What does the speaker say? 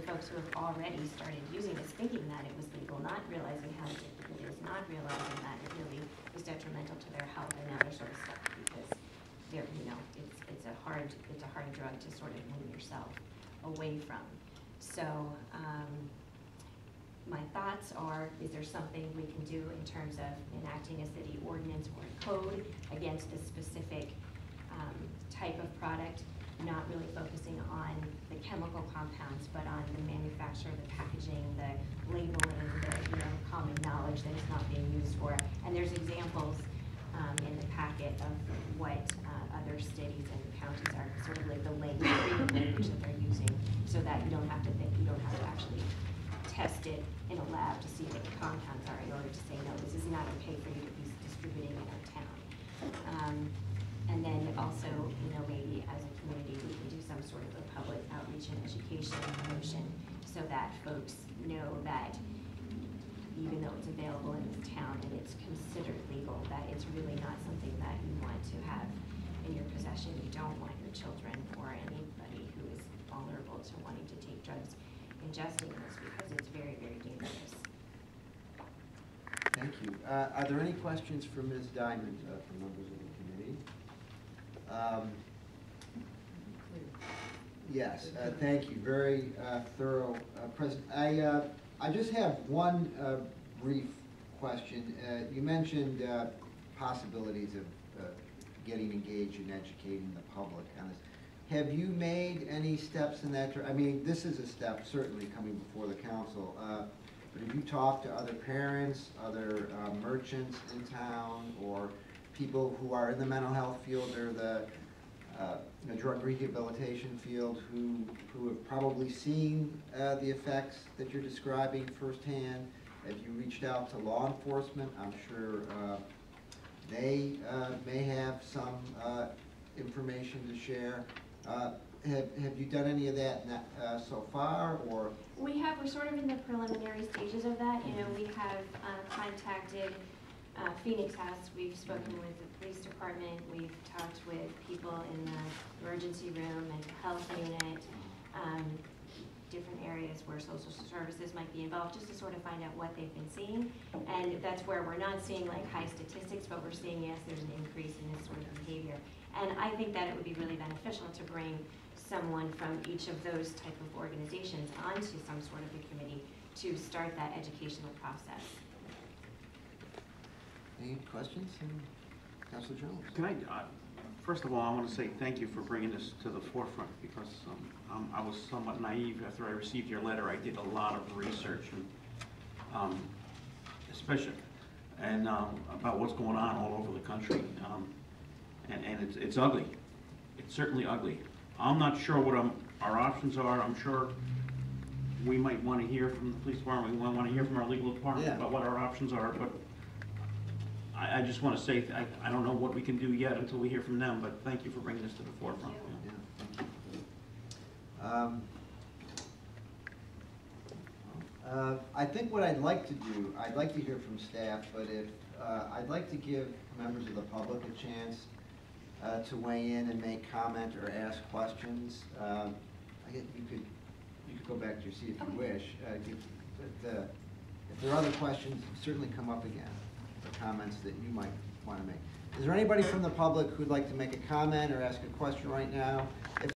folks who have already started using this thinking that it was legal, not realizing how addictive it is, not realizing that it really is detrimental to their health, and now they're sort of stuck because they're, you know, it's a hard drug to sort of wean yourself away from. So my thoughts are, is there something we can do in terms of enacting a city ordinance or a code against this specific type of product, not really focusing on the chemical compounds, but on the manufacture, the packaging, the labeling, the, you know, common knowledge that it's not being used for. And there's examples in the packet of what other cities and counties are sort of like the language that they're using, so that you don't have to think, you don't have to actually test it in a lab to see what the compounds are in order to say, no, this is not okay for you to be distributing in our town. And then also, you know, maybe as a community, we can do some sort of a public outreach and education motion so that folks know that even though it's available in this town and it's considered legal, that it's really not something that you want to have in your possession. You don't want your children or anybody who is vulnerable to wanting to take drugs ingesting this, because it's very, very dangerous. Thank you. Are there any questions for Ms. Diamond from members of the committee? Yes, thank you. Very thorough presentation. I just have one brief question. You mentioned possibilities of getting engaged and educating the public on this. Have you made any steps in that? I mean, this is a step certainly coming before the council, but have you talked to other parents, other merchants in town, or people who are in the mental health field or the drug rehabilitation field who have probably seen the effects that you're describing firsthand? Have you reached out to law enforcement? I'm sure they may have some information to share. Have you done any of that so far, or? We're sort of in the preliminary stages of that. You know, we have contacted Phoenix House. We've spoken with the police department. We've talked with people in the emergency room, mental health unit, different areas where social services might be involved, just to sort of find out what they've been seeing. And that's where we're not seeing like high statistics, but we're seeing, yes, there's an increase in this sort of behavior. And I think that it would be really beneficial to bring someone from each of those type of organizations onto some sort of a committee to start that educational process. Any questions? Councilor Jones? Can I, first of all, I want to say thank you for bringing this to the forefront, because I was somewhat naive after I received your letter. I did a lot of research, and especially about what's going on all over the country, and it's ugly. It's certainly ugly. I'm not sure what our options are. I'm sure we might want to hear from the police department. We might want to hear from our legal department about what our options are, but I just want to say I don't know what we can do yet until we hear from them, but thank you for bringing this to the forefront. I think what I'd like to do, I'd like to hear from staff, but if I'd like to give members of the public a chance to weigh in and make comment or ask questions. I guess you could go back to your seat if you wish. If there are other questions, certainly come up again. The comments that you might want to make. Is there anybody from the public who'd like to make a comment or ask a question right now? If